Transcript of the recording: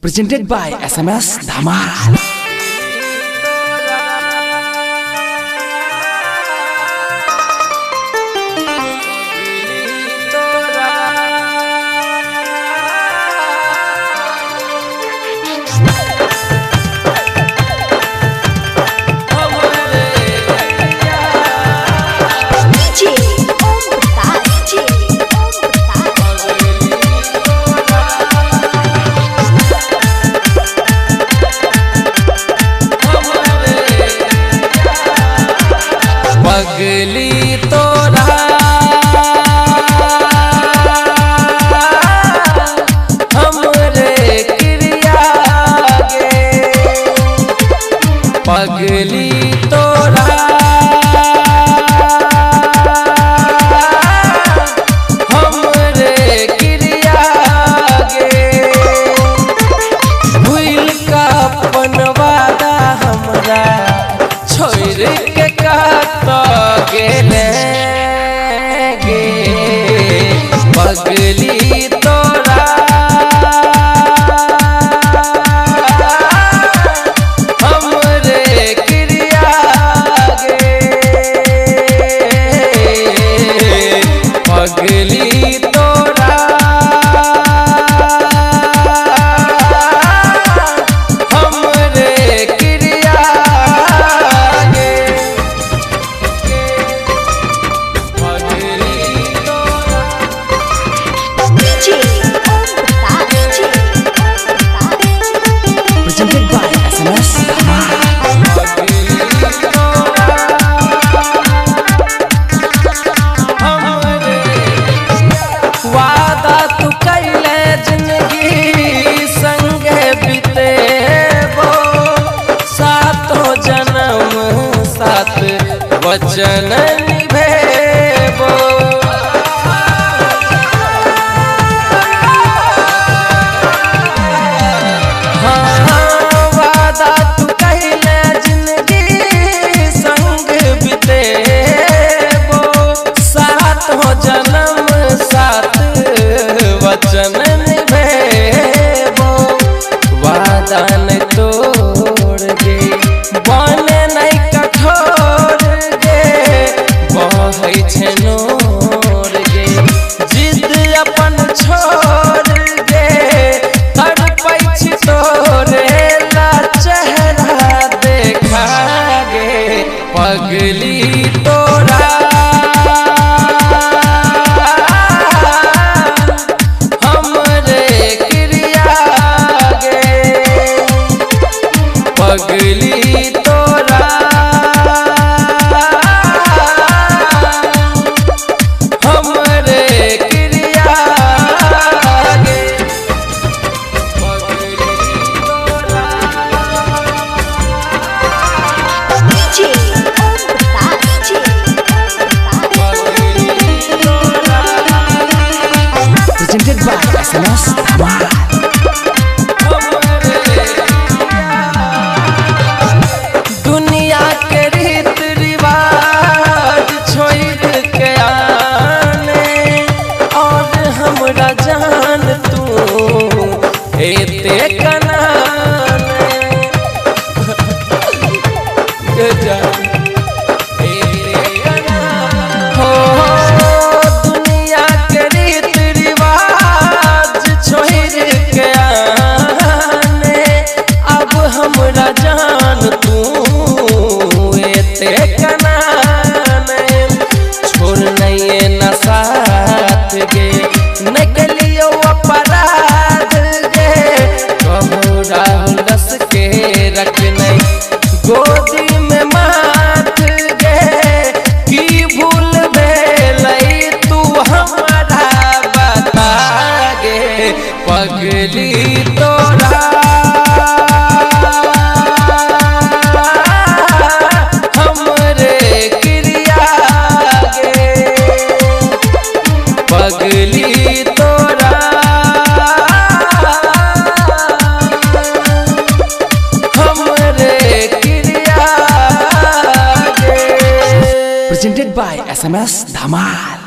Presented by SMS Dhamal. पगली तोरा हमरे क्रिया गे पगली तोरा हमरे क्रिया गे भूल का अपन वादा हमरा छोड़ के गेले गे पगली तोरा हमरे क्रिया गे पगली तोरा हमरे क्रिया गे Presented by SMS Dhamal. वादा तू कैले जिंदगी संगे बितेबो सातों जन्म साथ वचन निभेबो वादा तू कैले जिंदगी संग बितेबो सातों जन्म साथ वचन निभेबो वादा न तोड़ गे बने नहीं कठोर गे बहै छै नोर गे जिद अपन छोड़ गे तड़पै छी तोरे ला चेहरा देखा गे पगली तोरा पगली तोरा हमरे क्रिया गे पगली तोरा Presented by SMS Dhamal. दुनिया के रीत रिवाज छोड़ के आने और हमरा जान तू एते कनाने हो दुनिया के रीत रिवाज छोड़ के आने अब हमरा जान तू कनाने छोड़ नहीं न साथ गे निकलियो अपराध गे कहो राहुल रस के रख नहीं गोदी में माथ गे की भूल भेलई तू हमारा बता गे पगली तोरा पगली तोरा हमरे क्रिया गे Presented by SMS Dhamal.